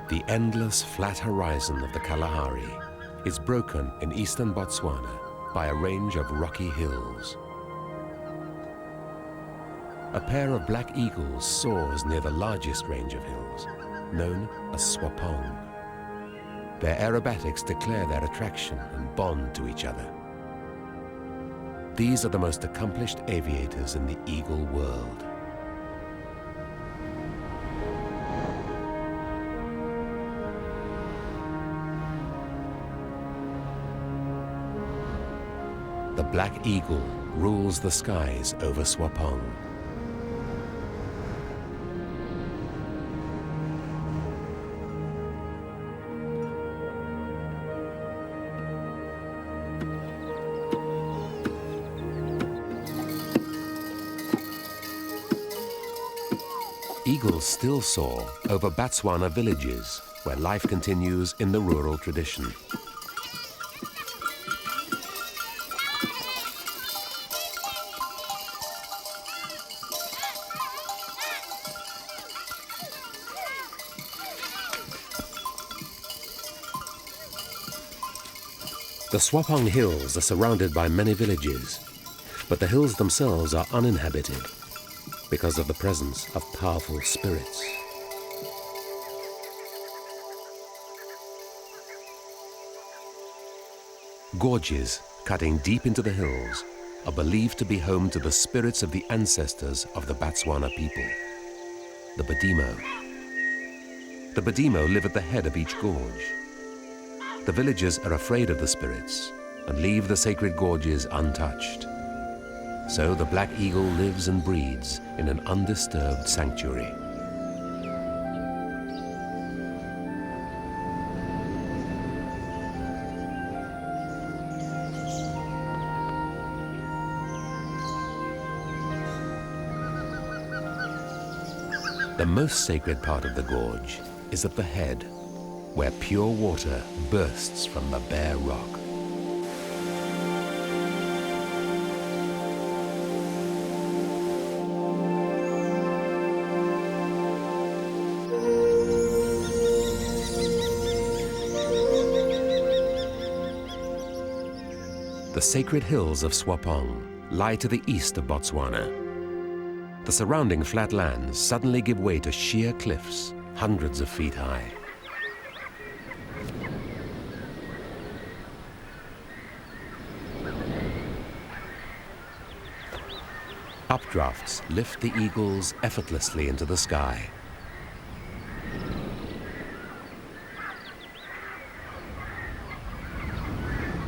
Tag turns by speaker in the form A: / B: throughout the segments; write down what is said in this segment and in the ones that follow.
A: The endless flat horizon of the Kalahari is broken in eastern Botswana by a range of rocky hills. A pair of black eagles soars near the largest range of hills, known as Tswapong. Their aerobatics declare their attraction and bond to each other. These are the most accomplished aviators in the eagle world. The black eagle rules the skies over Tswapong. Eagles still soar over Botswana villages, where life continues in the rural tradition. The Swapon Hills are surrounded by many villages, but the hills themselves are uninhabited because of the presence of powerful spirits. Gorges cutting deep into the hills are believed to be home to the spirits of the ancestors of the Botswana people, the Badimo. The Badimo live at the head of each gorge. The villagers are afraid of the spirits and leave the sacred gorges untouched. So the black eagle lives and breeds in an undisturbed sanctuary. The most sacred part of the gorge is at the head, where pure water bursts from the bare rock. The sacred hills of Tswapong lie to the east of Botswana. The surrounding flatlands suddenly give way to sheer cliffs, hundreds of feet high. Updrafts lift the eagles effortlessly into the sky.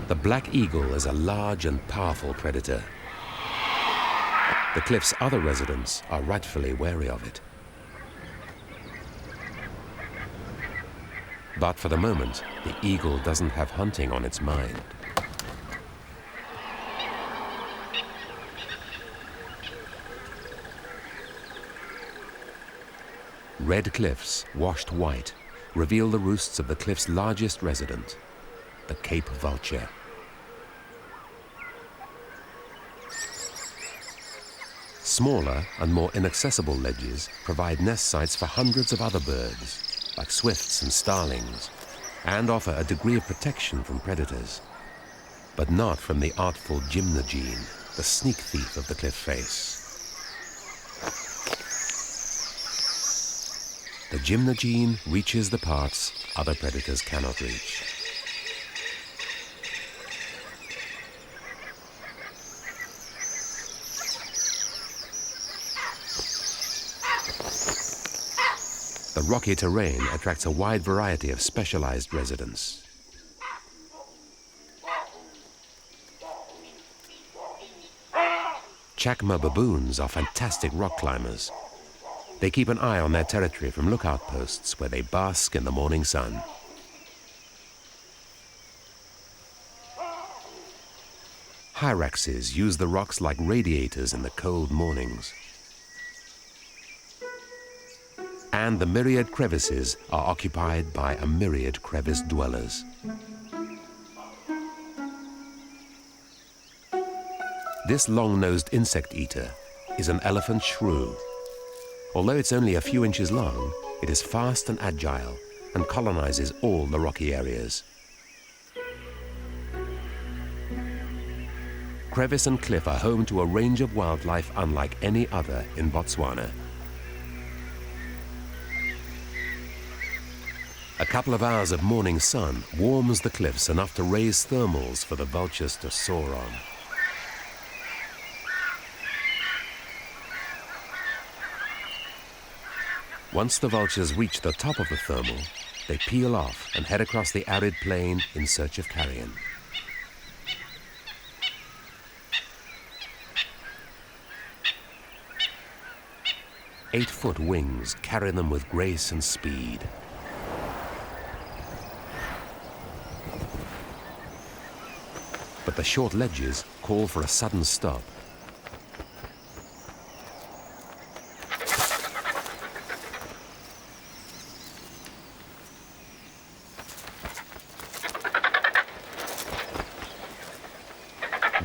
A: The black eagle is a large and powerful predator. The cliff's other residents are rightfully wary of it. But for the moment, the eagle doesn't have hunting on its mind. Red cliffs, washed white, reveal the roosts of the cliff's largest resident, the Cape Vulture. Smaller and more inaccessible ledges provide nest sites for hundreds of other birds, like swifts and starlings, and offer a degree of protection from predators, but not from the artful gymna, the sneak thief of the cliff face. The gymna reaches the parts other predators cannot reach. The rocky terrain attracts a wide variety of specialized residents. Chacma baboons are fantastic rock climbers. They keep an eye on their territory from lookout posts where they bask in the morning sun. Hyraxes use the rocks like radiators in the cold mornings. And the myriad crevices are occupied by a myriad crevice dwellers. This long-nosed insect eater is an elephant shrew. Although it's only a few inches long, it is fast and agile and colonizes all the rocky areas. Crevice and cliff are home to a range of wildlife unlike any other in Botswana. A couple of hours of morning sun warms the cliffs enough to raise thermals for the vultures to soar on. Once the vultures reach the top of the thermal, they peel off and head across the arid plain in search of carrion. Eight-foot wings carry them with grace and speed. But the short ledges call for a sudden stop.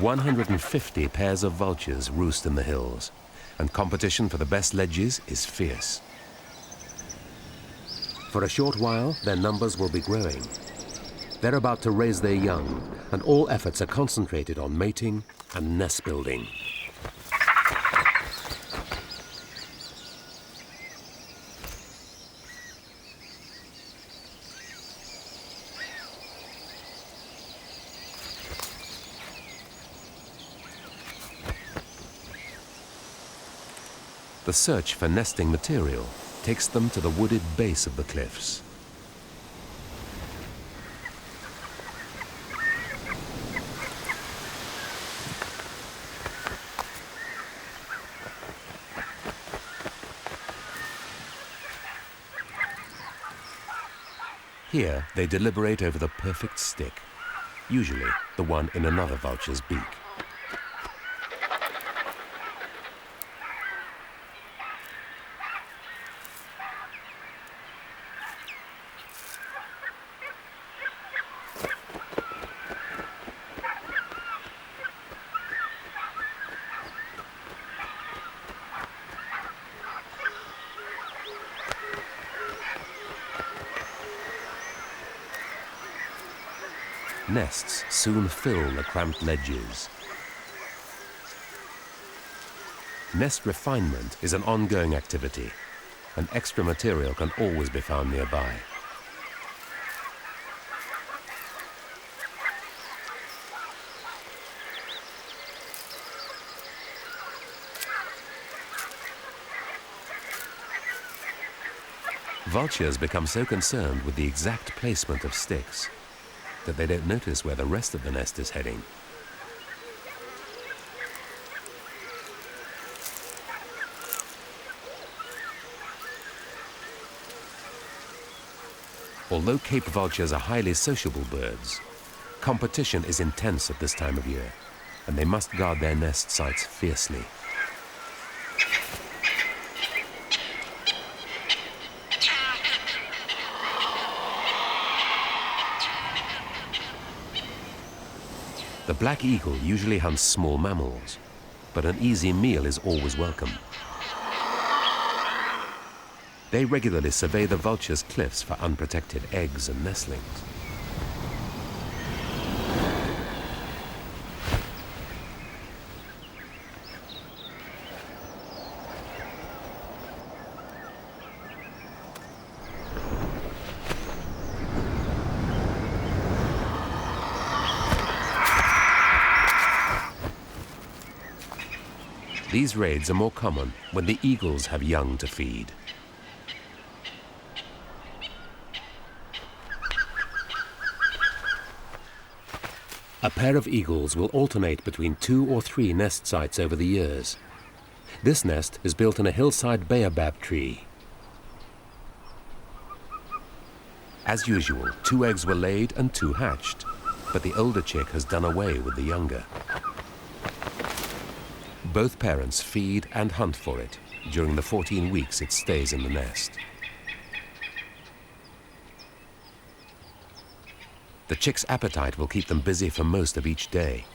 A: "150 pairs of vultures roost in the hills, and competition for the best ledges is fierce. For a short while, their numbers will be growing. They're about to raise their young, and all efforts are concentrated on mating and nest building. The search for nesting material takes them to the wooded base of the cliffs. Here, they deliberate over the perfect stick, usually the one in another vulture's beak. Nests soon fill the cramped ledges. Nest refinement is an ongoing activity, and extra material can always be found nearby. Vultures become so concerned with the exact placement of sticks that they don't notice where the rest of the nest is heading. Although Cape vultures are highly sociable birds, competition is intense at this time of year, and they must guard their nest sites fiercely. The black eagle usually hunts small mammals, but an easy meal is always welcome. They regularly survey the vulture's cliffs for unprotected eggs and nestlings. These raids are more common when the eagles have young to feed. A pair of eagles will alternate between 2 or 3 nest sites over the years. This nest is built in a hillside baobab tree. As usual, 2 eggs were laid and 2 hatched, but the older chick has done away with the younger. Both parents feed and hunt for it during the 14 weeks it stays in the nest. The chick's appetite will keep them busy for most of each day.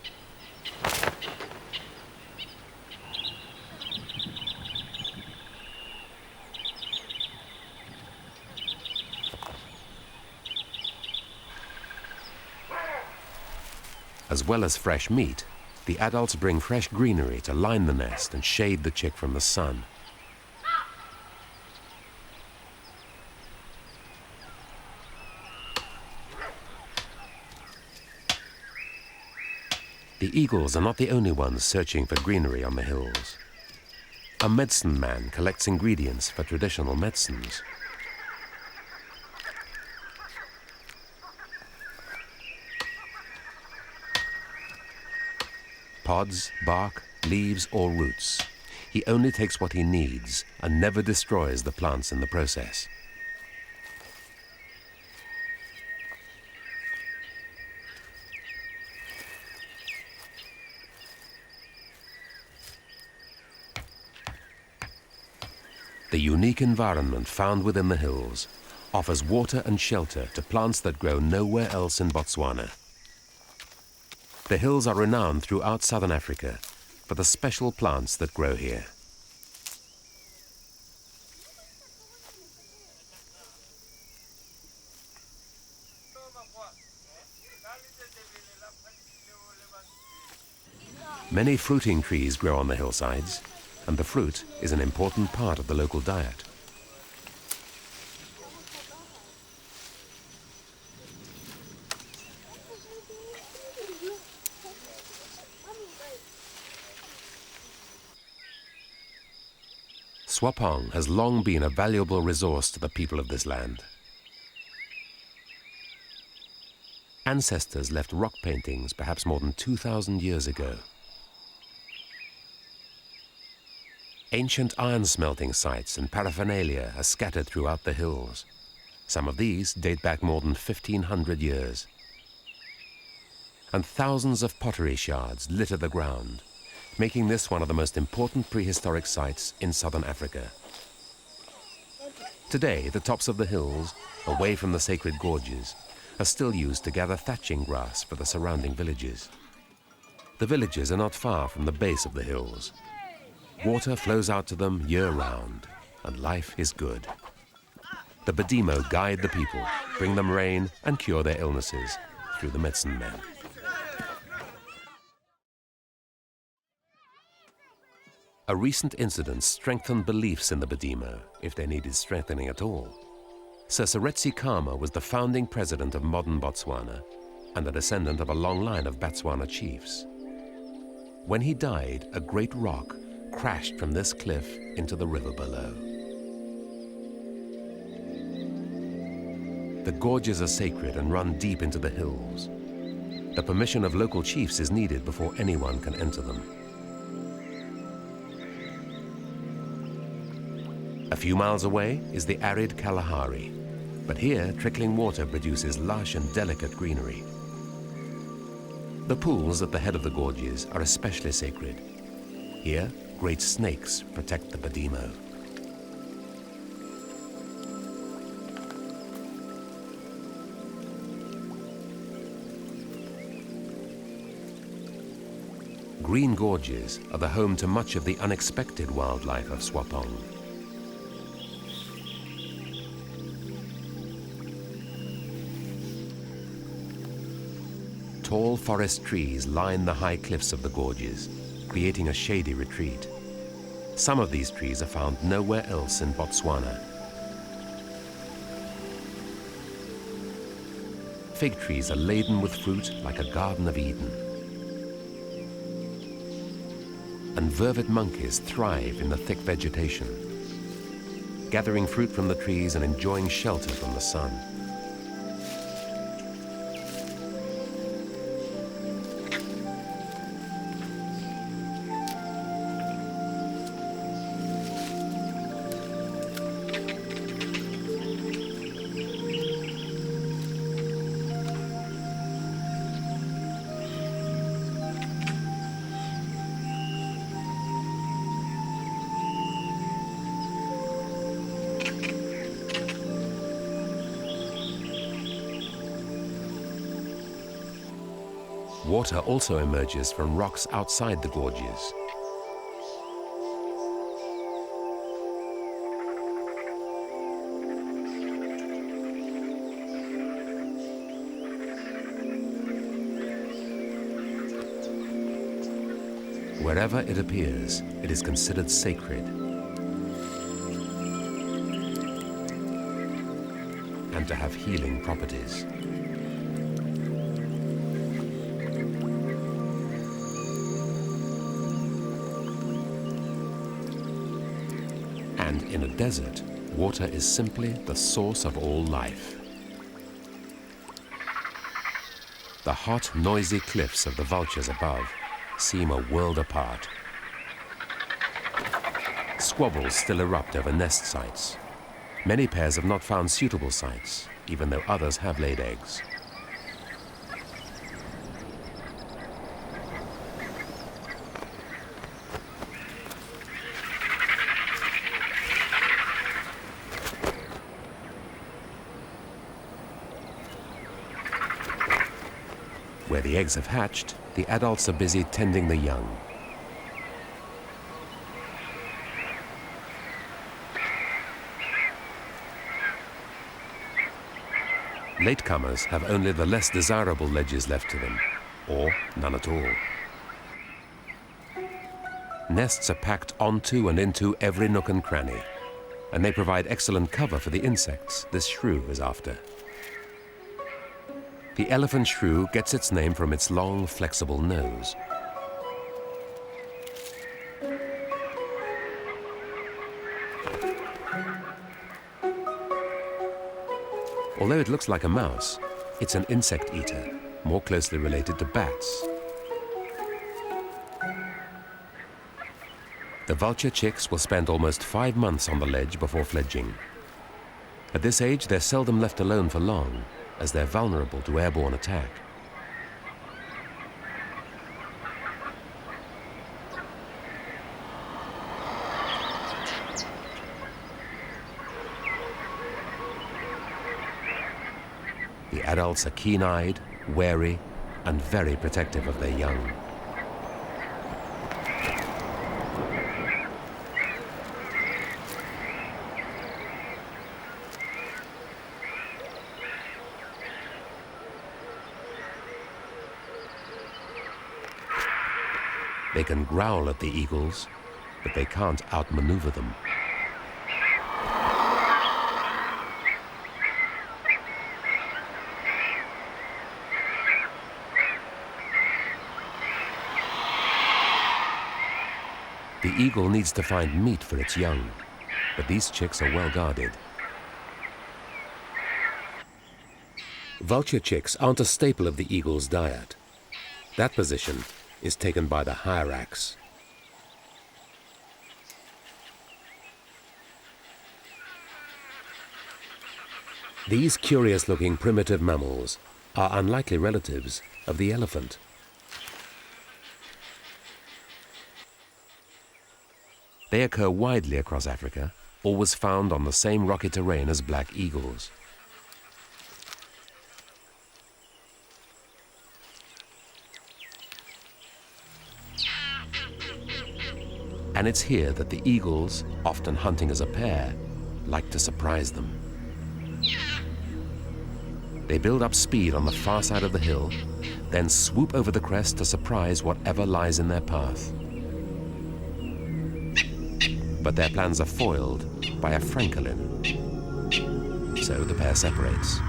A: As well as fresh meat, the adults bring fresh greenery to line the nest and shade the chick from the sun. The eagles are not the only ones searching for greenery on the hills. A medicine man collects ingredients for traditional medicines. Pods, bark, leaves, or roots. He only takes what he needs and never destroys the plants in the process. The unique environment found within the hills offers water and shelter to plants that grow nowhere else in Botswana. The hills are renowned throughout southern Africa for the special plants that grow here. Many fruiting trees grow on the hillsides, and the fruit is an important part of the local diet. Tswapong has long been a valuable resource to the people of this land. Ancestors left rock paintings perhaps more than 2,000 years ago. Ancient iron smelting sites and paraphernalia are scattered throughout the hills. Some of these date back more than 1,500 years. And thousands of pottery shards litter the ground, making this one of the most important prehistoric sites in southern Africa. Today, the tops of the hills, away from the sacred gorges, are still used to gather thatching grass for the surrounding villages. The villages are not far from the base of the hills. Water flows out to them year-round, and life is good. The Badimo guide the people, bring them rain, and cure their illnesses through the medicine men. A recent incident strengthened beliefs in the Badimo, if they needed strengthening at all. Sir Seretse Khama was the founding president of modern Botswana and a descendant of a long line of Botswana chiefs. When he died, a great rock crashed from this cliff into the river below. The gorges are sacred and run deep into the hills. The permission of local chiefs is needed before anyone can enter them. A few miles away is the arid Kalahari, but here trickling water produces lush and delicate greenery. The pools at the head of the gorges are especially sacred. Here, great snakes protect the Badimo. Green gorges are the home to much of the unexpected wildlife of Tswapong. Tall forest trees line the high cliffs of the gorges, creating a shady retreat. Some of these trees are found nowhere else in Botswana. Fig trees are laden with fruit like a Garden of Eden. And vervet monkeys thrive in the thick vegetation, gathering fruit from the trees and enjoying shelter from the sun. Water also emerges from rocks outside the gorges. Wherever it appears, it is considered sacred and to have healing properties. And in a desert, water is simply the source of all life. The hot, noisy cliffs of the Vultures above seem a world apart. Squabbles still erupt over nest sites. Many pairs have not found suitable sites, even though others have laid eggs. Where the eggs have hatched, the adults are busy tending the young. Latecomers have only the less desirable ledges left to them, or none at all. Nests are packed onto and into every nook and cranny, and they provide excellent cover for the insects this shrew is after. The elephant shrew gets its name from its long, flexible nose. Although it looks like a mouse, it's an insect eater, more closely related to bats. The vulture chicks will spend almost 5 months on the ledge before fledging. At this age, they're seldom left alone for long, as they're vulnerable to airborne attack. The adults are keen-eyed, wary, and very protective of their young. They can growl at the eagles, but they can't outmaneuver them. The eagle needs to find meat for its young, but these chicks are well guarded. Vulture chicks aren't a staple of the eagle's diet. That position is taken by the hyrax. These curious-looking primitive mammals are unlikely relatives of the elephant. They occur widely across Africa, always found on the same rocky terrain as black eagles. And it's here that the eagles, often hunting as a pair, like to surprise them. They build up speed on the far side of the hill, then swoop over the crest to surprise whatever lies in their path. But their plans are foiled by a francolin, so the pair separates.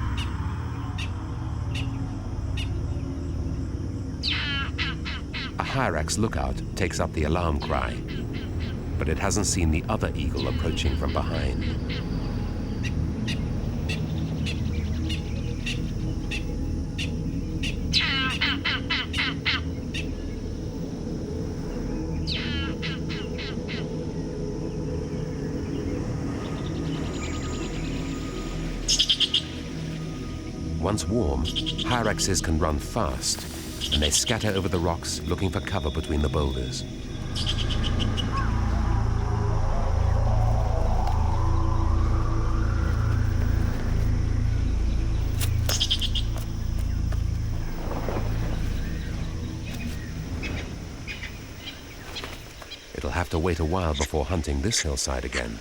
A: A hyrax lookout takes up the alarm cry, but it hasn't seen the other eagle approaching from behind. Once warm, hyraxes can run fast, and they scatter over the rocks looking for cover between the boulders. It'll have to wait a while before hunting this hillside again.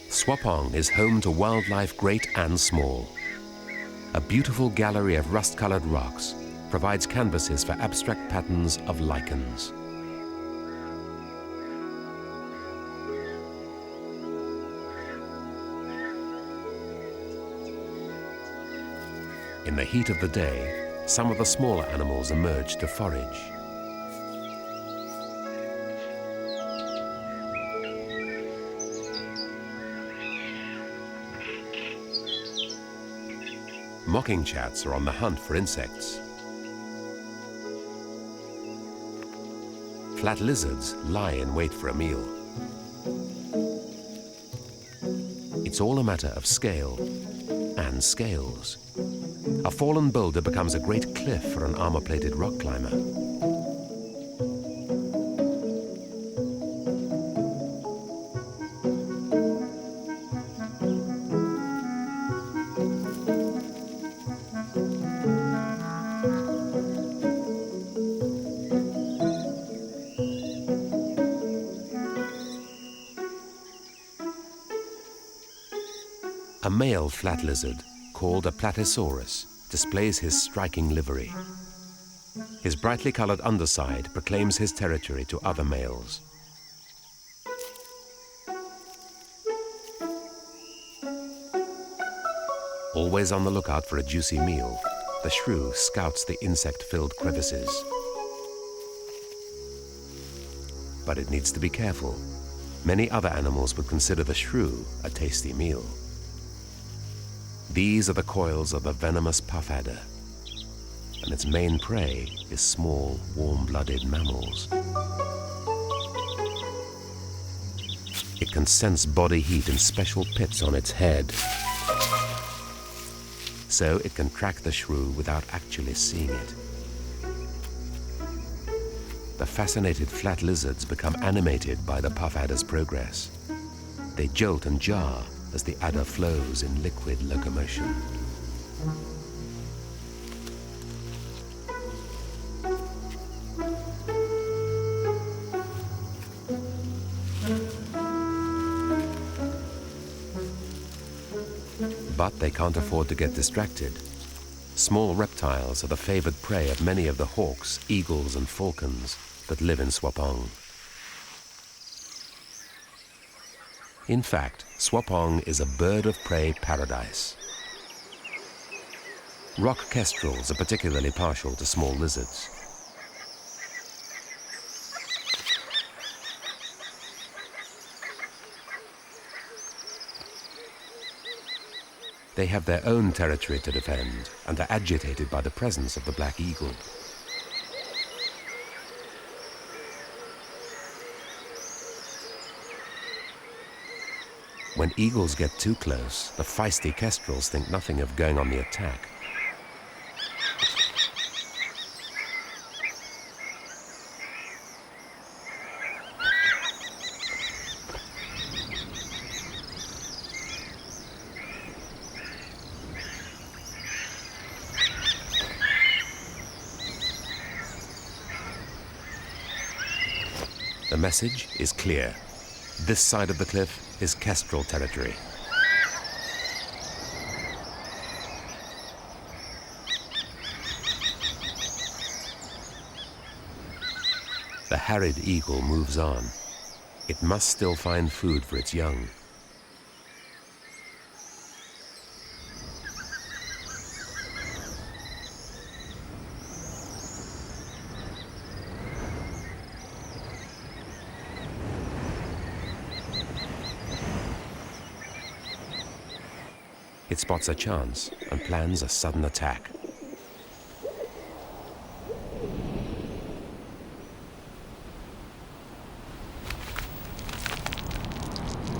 A: Tswapong is home to wildlife great and small. A beautiful gallery of rust-colored rocks provides canvases for abstract patterns of lichens. In the heat of the day, some of the smaller animals emerge to forage. Mocking chats are on the hunt for insects. Flat lizards lie in wait for a meal. It's all a matter of scale and scales. A fallen boulder becomes a great cliff for an armor-plated rock climber. A male flat lizard, called a platysaurus, displays his striking livery. His brightly colored underside proclaims his territory to other males. Always on the lookout for a juicy meal, the shrew scouts the insect-filled crevices. But it needs to be careful. Many other animals would consider the shrew a tasty meal. These are the coils of the venomous puff adder, and its main prey is small, warm-blooded mammals. It can sense body heat in special pits on its head, so it can track the shrew without actually seeing it. The fascinated flat lizards become animated by the puff adder's progress. They jolt and jar as the adder flows in liquid locomotion. But they can't afford to get distracted. Small reptiles are the favored prey of many of the hawks, eagles, and falcons that live in Tswapong. In fact, Tswapong is a bird of prey paradise. Rock kestrels are particularly partial to small lizards. They have their own territory to defend and are agitated by the presence of the black eagle. When eagles get too close, the feisty kestrels think nothing of going on the attack. The message is clear. This side of the cliff is kestrel territory. The harried eagle moves on. It must still find food for its young. It spots a chance and plans a sudden attack.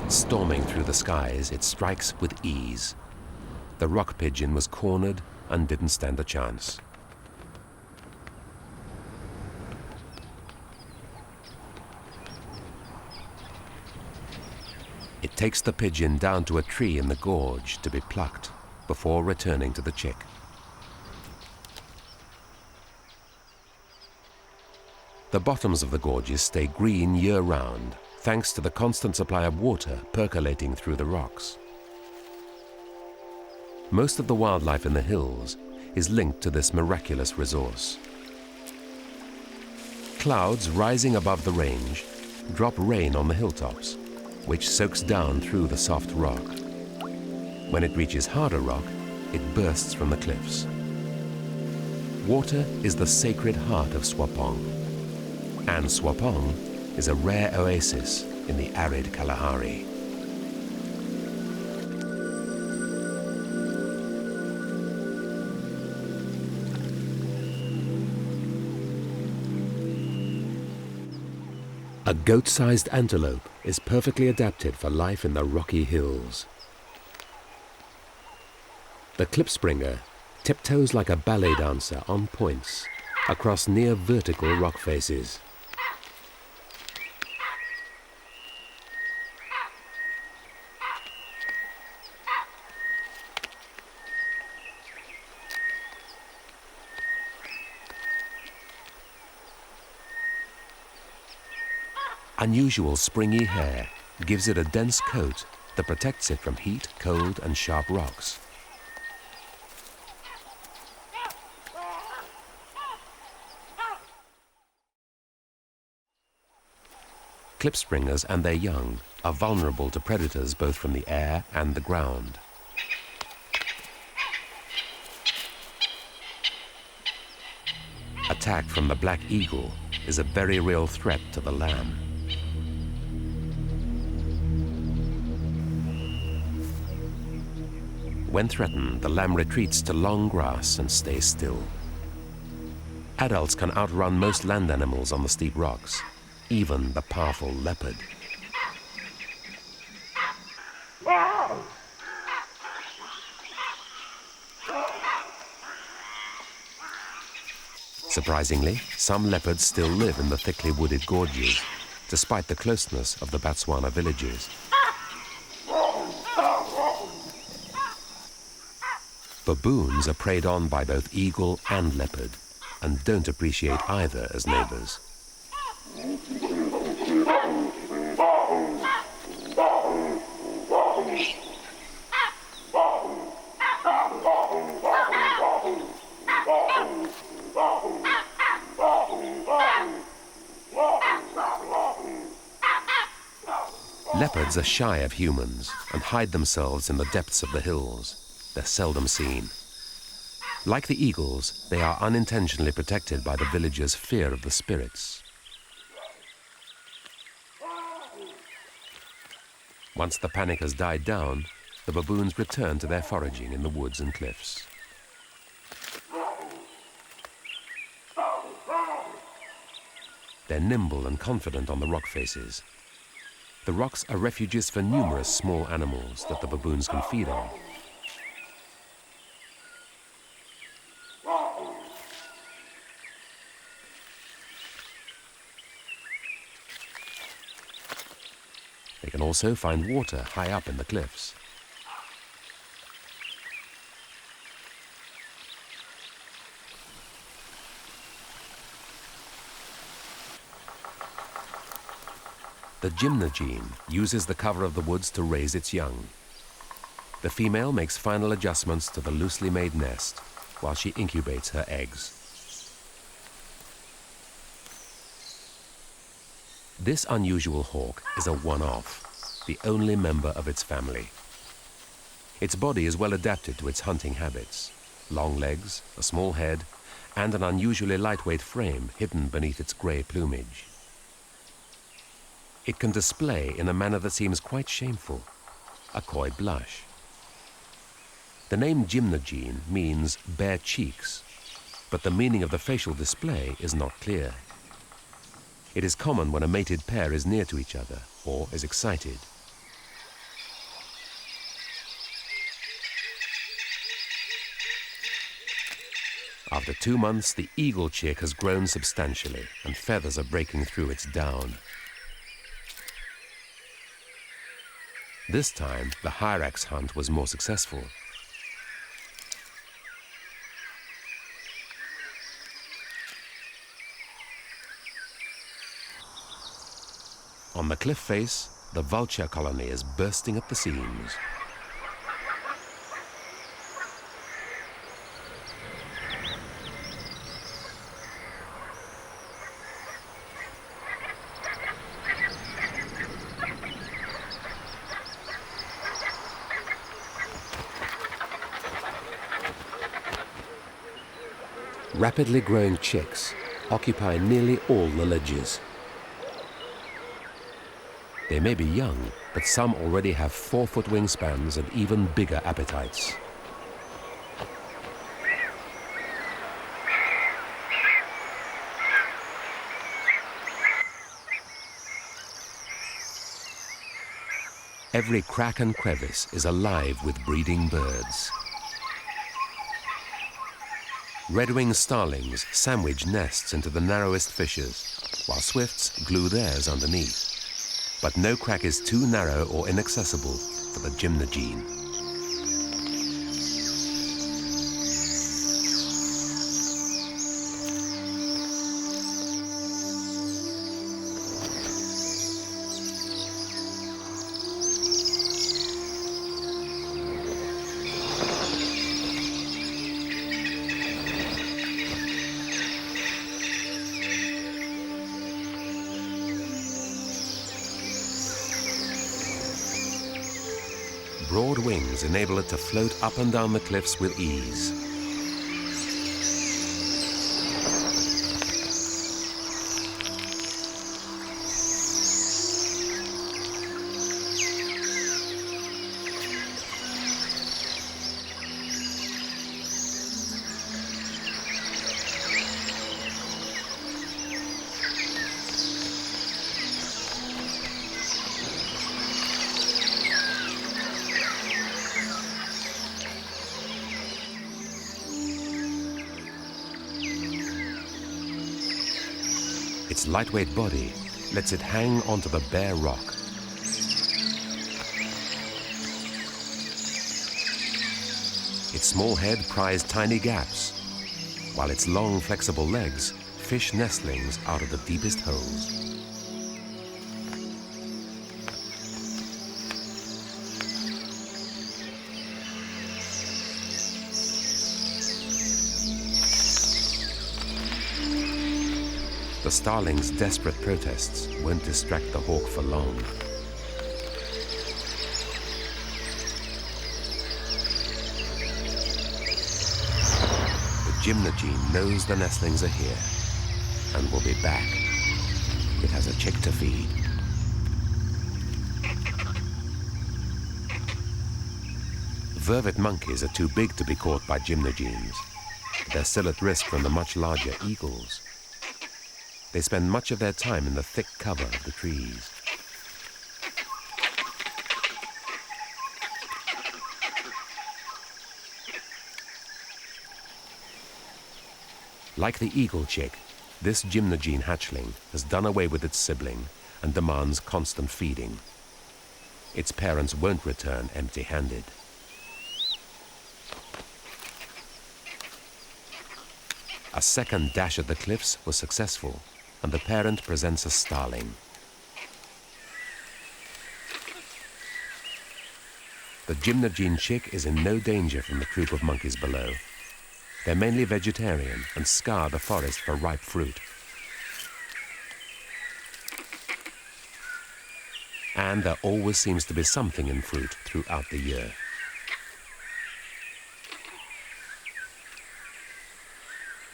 A: Storming through the skies, it strikes with ease. The rock pigeon was cornered and didn't stand a chance. It takes the pigeon down to a tree in the gorge to be plucked before returning to the chick. The bottoms of the gorges stay green year-round, thanks to the constant supply of water percolating through the rocks. Most of the wildlife in the hills is linked to this miraculous resource. Clouds rising above the range drop rain on the hilltops, which soaks down through the soft rock. When it reaches harder rock, it bursts from the cliffs. Water is the sacred heart of Tswapong, and Tswapong is a rare oasis in the arid Kalahari. A goat-sized antelope is perfectly adapted for life in the rocky hills. The klipspringer tiptoes like a ballet dancer on points across near vertical rock faces. Unusual springy hair gives it a dense coat that protects it from heat, cold, and sharp rocks. Klipspringers and their young are vulnerable to predators both from the air and the ground. Attack from the black eagle is a very real threat to the lamb. When threatened, the lamb retreats to long grass and stays still. Adults can outrun most land animals on the steep rocks, even the powerful leopard. Surprisingly, some leopards still live in the thickly wooded gorges, despite the closeness of the Botswana villages. Baboons are preyed on by both eagle and leopard, and don't appreciate either as neighbors. Leopards are shy of humans and hide themselves in the depths of the hills. They're seldom seen. Like the eagles, they are unintentionally protected by the villagers' fear of the spirits. Once the panic has died down, the baboons return to their foraging in the woods and cliffs. They're nimble and confident on the rock faces. The rocks are refuges for numerous small animals that the baboons can feed on. They can also find water high up in the cliffs. The gymna gene uses the cover of the woods to raise its young. The female makes final adjustments to the loosely made nest while she incubates her eggs. This unusual hawk is a one-off, the only member of its family. Its body is well adapted to its hunting habits: long legs, a small head, and an unusually lightweight frame hidden beneath its gray plumage. It can display in a manner that seems quite shameful, a coy blush. The name gymna gene means bare cheeks, but the meaning of the facial display is not clear. It is common when a mated pair is near to each other or is excited. After 2 months, the eagle chick has grown substantially and feathers are breaking through its down. This time, the hyrax hunt was more successful. On the cliff face, the vulture colony is bursting at the seams. rapidly growing chicks occupy nearly all the ledges. They may be young, but some already have 4-foot wingspans and even bigger appetites. Every crack and crevice is alive with breeding birds. Red-winged starlings sandwich nests into the narrowest fissures, while swifts glue theirs underneath. But no crack is too narrow or inaccessible for the gymna gene. Broad wings enable it to float up and down the cliffs with ease. Its lightweight body lets it hang onto the bare rock. Its small head pries tiny gaps, while its long, flexible legs fish nestlings out of the deepest holes. The starling's desperate protests won't distract the hawk for long. The gymna gene knows the nestlings are here and will be back. It has a chick to feed. Vervet monkeys are too big to be caught by gymna genes. They're still at risk from the much larger eagles. They spend much of their time in the thick cover of the trees. Like the eagle chick, this gymna gene hatchling has done away with its sibling and demands constant feeding. Its parents won't return empty-handed. A second dash at the cliffs was successful, and the parent presents a starling. The gymna gene chick is in no danger from the troop of monkeys below. They're mainly vegetarian and scour the forest for ripe fruit. And there always seems to be something in fruit throughout the year.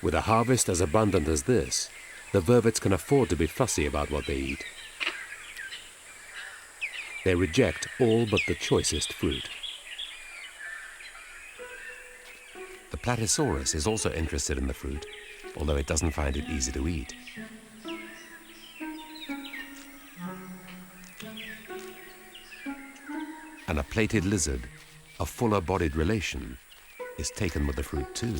A: With a harvest as abundant as this, the vervets can afford to be fussy about what they eat. They reject all but the choicest fruit. The Platysaurus is also interested in the fruit, although it doesn't find it easy to eat. And a plated lizard, a fuller-bodied relation, is taken with the fruit too.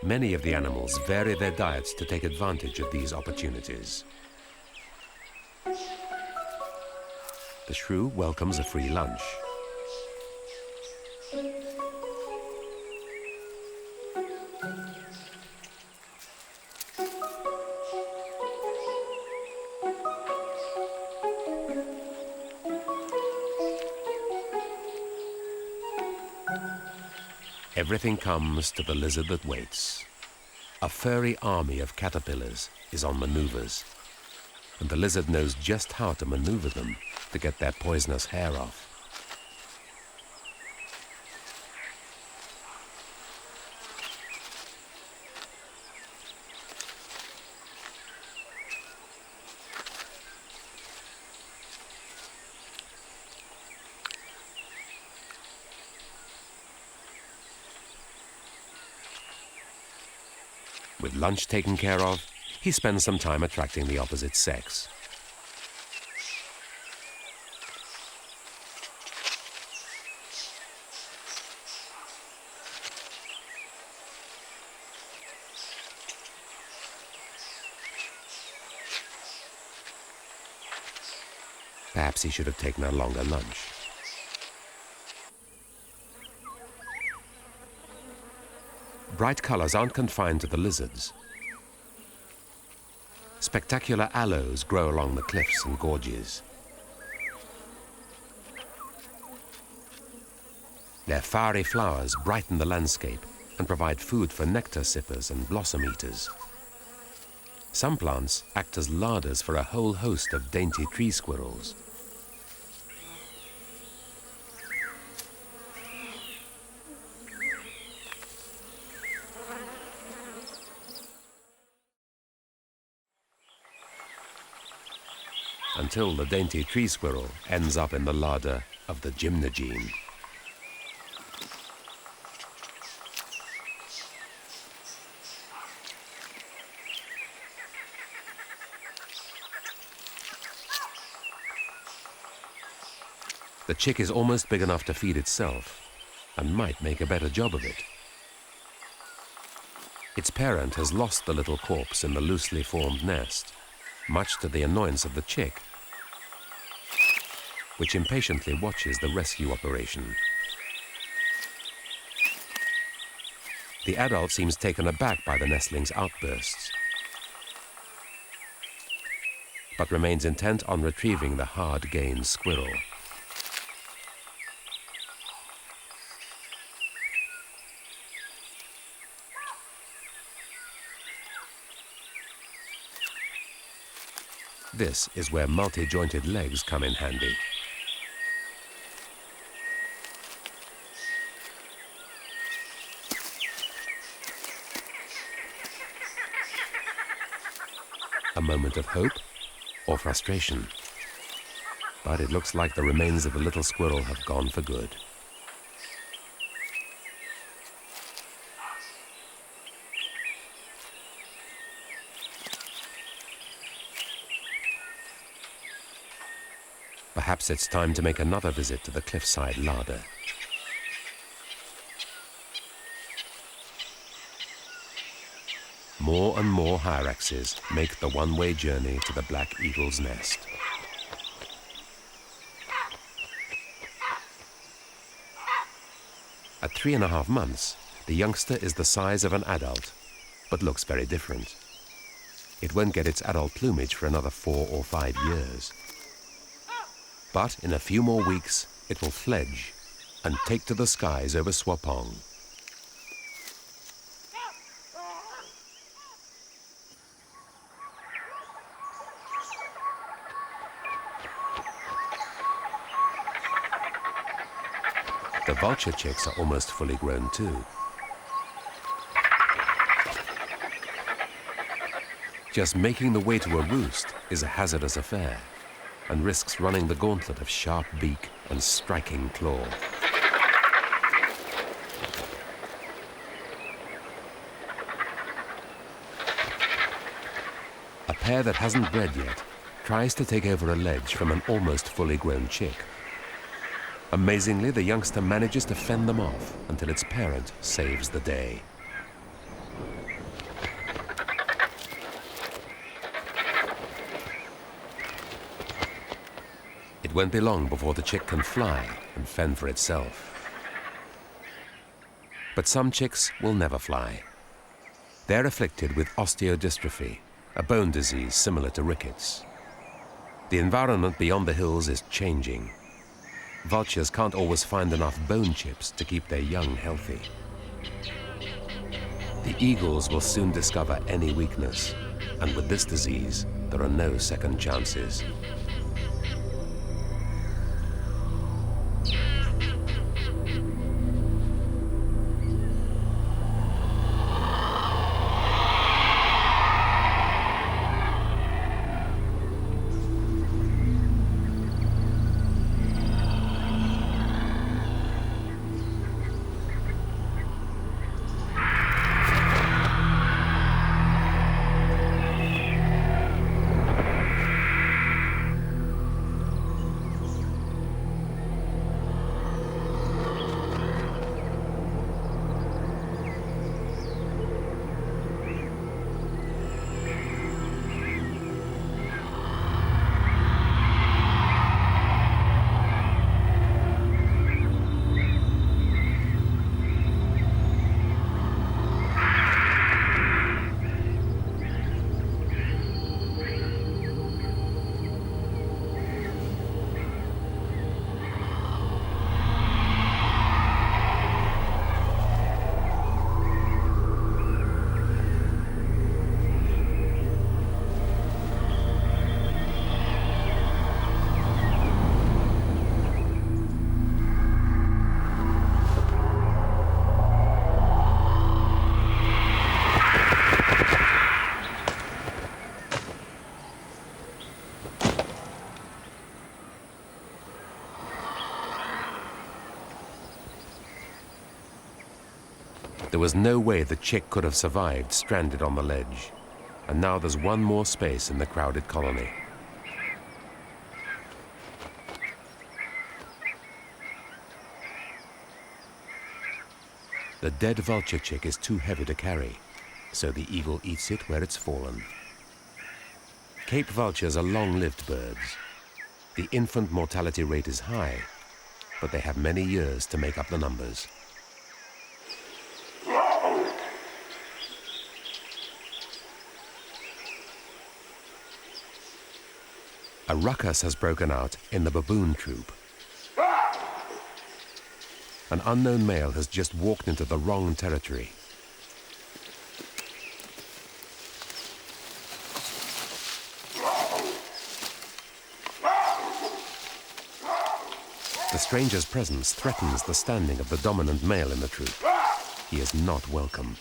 A: Many of the animals vary their diets to take advantage of these opportunities. The shrew welcomes a free lunch. Everything comes to the lizard that waits. A furry army of caterpillars is on maneuvers, and the lizard knows just how to maneuver them to get their poisonous hair off. With lunch taken care of, he spends some time attracting the opposite sex. Perhaps he should have taken a longer lunch. Bright colors aren't confined to the lizards. Spectacular aloes grow along the cliffs and gorges. Their fiery flowers brighten the landscape and provide food for nectar sippers and blossom eaters. Some plants act as larders for a whole host of dainty tree squirrels. Until the dainty tree squirrel ends up in the larder of the gymna. The chick is almost big enough to feed itself and might make a better job of it. Its parent has lost the little corpse in the loosely formed nest, much to the annoyance of the chick, which impatiently watches the rescue operation. The adult seems taken aback by the nestling's outbursts, but remains intent on retrieving the hard-gained squirrel. This is where multi-jointed legs come in handy. A moment of hope or frustration. But it looks like the remains of the little squirrel have gone for good. Perhaps it's time to make another visit to the cliffside larder. More and more hyraxes make the one-way journey to the black eagle's nest. At 3.5 months, the youngster is the size of an adult, but looks very different. It won't get its adult plumage for another 4 or 5 years. But in a few more weeks, it will fledge and take to the skies over Tswapong. The vulture chicks are almost fully grown too. Just making the way to a roost is a hazardous affair, and risks running the gauntlet of sharp beak and striking claw. A pair that hasn't bred yet tries to take over a ledge from an almost fully grown chick. Amazingly, the youngster manages to fend them off until its parent saves the day. It won't be long before the chick can fly and fend for itself. But some chicks will never fly. They're afflicted with osteodystrophy, a bone disease similar to rickets. The environment beyond the hills is changing. Vultures can't always find enough bone chips to keep their young healthy. The eagles will soon discover any weakness, and with this disease, there are no second chances. There was no way the chick could have survived stranded on the ledge. And now there's one more space in the crowded colony. The dead vulture chick is too heavy to carry, so the eagle eats it where it's fallen. Cape vultures are long-lived birds. The infant mortality rate is high, but they have many years to make up the numbers. A ruckus has broken out in the baboon troop. An unknown male has just walked into the wrong territory. The stranger's presence threatens the standing of the dominant male in the troop. He is not welcome.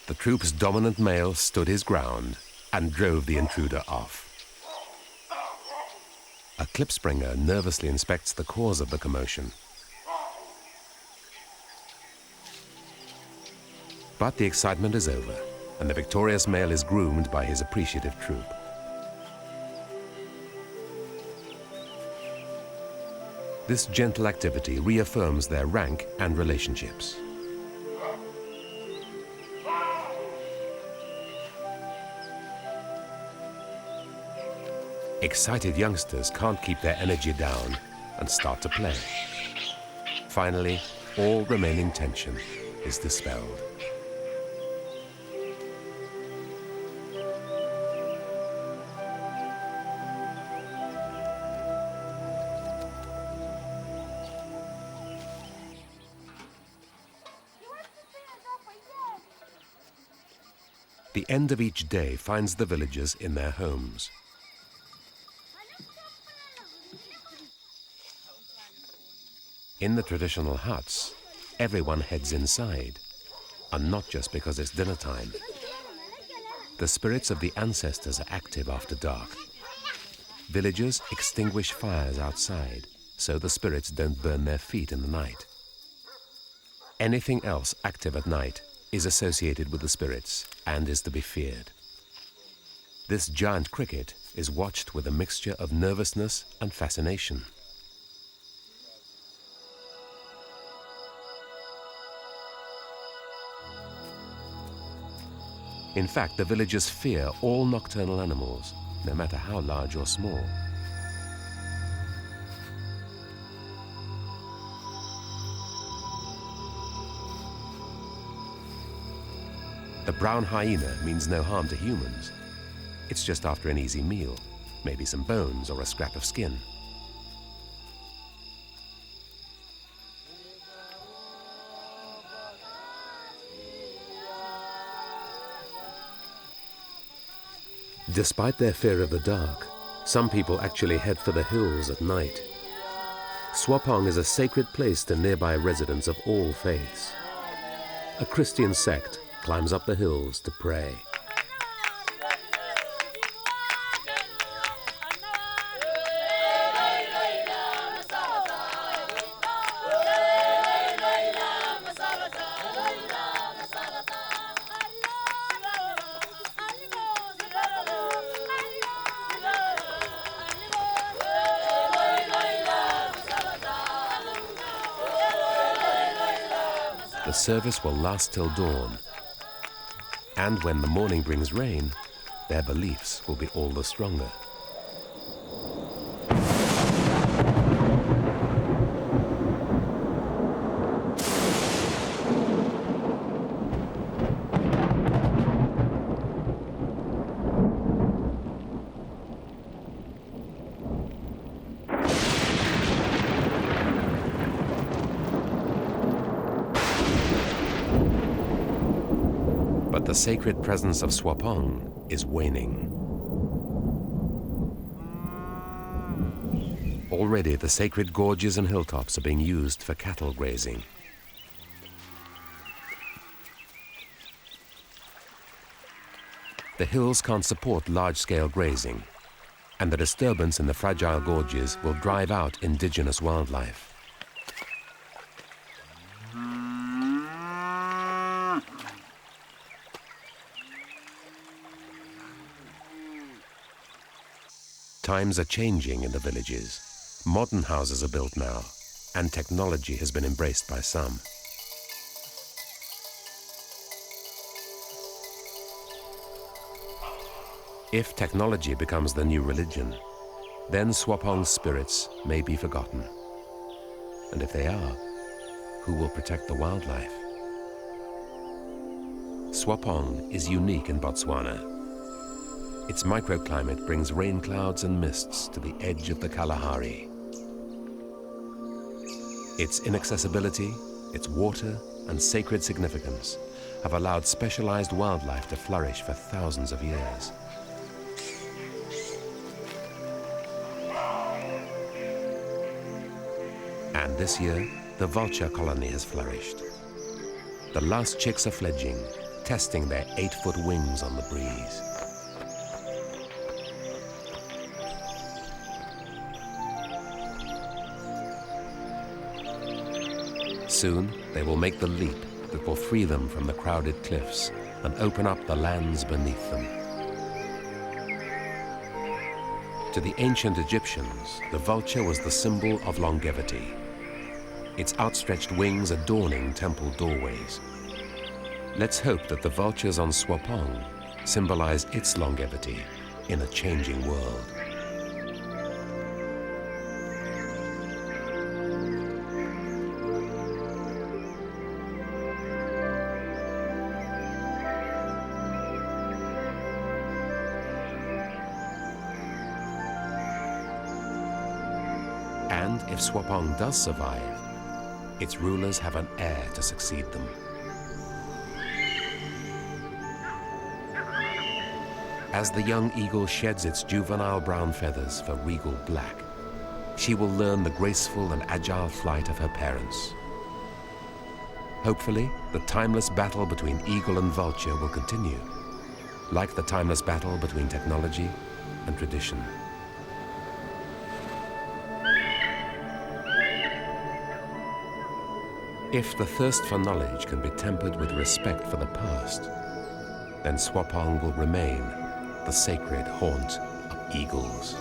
A: The troop's dominant male stood his ground and drove the intruder off. A klipspringer nervously inspects the cause of the commotion. But the excitement is over, and the victorious male is groomed by his appreciative troop. This gentle activity reaffirms their rank and relationships. Excited youngsters can't keep their energy down and start to play. Finally, all remaining tension is dispelled. The end of each day finds the villagers in their homes. In the traditional huts, everyone heads inside, and not just because it's dinner time. The spirits of the ancestors are active after dark. Villagers extinguish fires outside, so the spirits don't burn their feet in the night. Anything else active at night is associated with the spirits and is to be feared. This giant cricket is watched with a mixture of nervousness and fascination. In fact, the villagers fear all nocturnal animals, no matter how large or small. The brown hyena means no harm to humans. It's just after an easy meal, maybe some bones or a scrap of skin. Despite their fear of the dark, some people actually head for the hills at night. Tswapong is a sacred place to nearby residents of all faiths. A Christian sect climbs up the hills to pray. The service will last till dawn, and when the morning brings rain, their beliefs will be all the stronger. But the sacred presence of Tswapong is waning. Already the sacred gorges and hilltops are being used for cattle grazing. The hills can't support large-scale grazing, and the disturbance in the fragile gorges will drive out indigenous wildlife. Times are changing in the villages. Modern houses are built now, and technology has been embraced by some. If technology becomes the new religion, then Tswapong's spirits may be forgotten. And if they are, who will protect the wildlife? Tswapong is unique in Botswana. Its microclimate brings rain clouds and mists to the edge of the Kalahari. Its inaccessibility, its water, and sacred significance have allowed specialized wildlife to flourish for thousands of years. And this year, the vulture colony has flourished. The last chicks are fledging, testing their 8-foot wings on the breeze. Soon, they will make the leap that will free them from the crowded cliffs and open up the lands beneath them. To the ancient Egyptians, the vulture was the symbol of longevity, its outstretched wings adorning temple doorways. Let's hope that the vultures on Tswapong symbolize its longevity in a changing world. And if Tswapong does survive, its rulers have an heir to succeed them. As the young eagle sheds its juvenile brown feathers for regal black, she will learn the graceful and agile flight of her parents. Hopefully, the timeless battle between eagle and vulture will continue, like the timeless battle between technology and tradition. If the thirst for knowledge can be tempered with respect for the past, then Tswapong will remain the sacred haunt of eagles.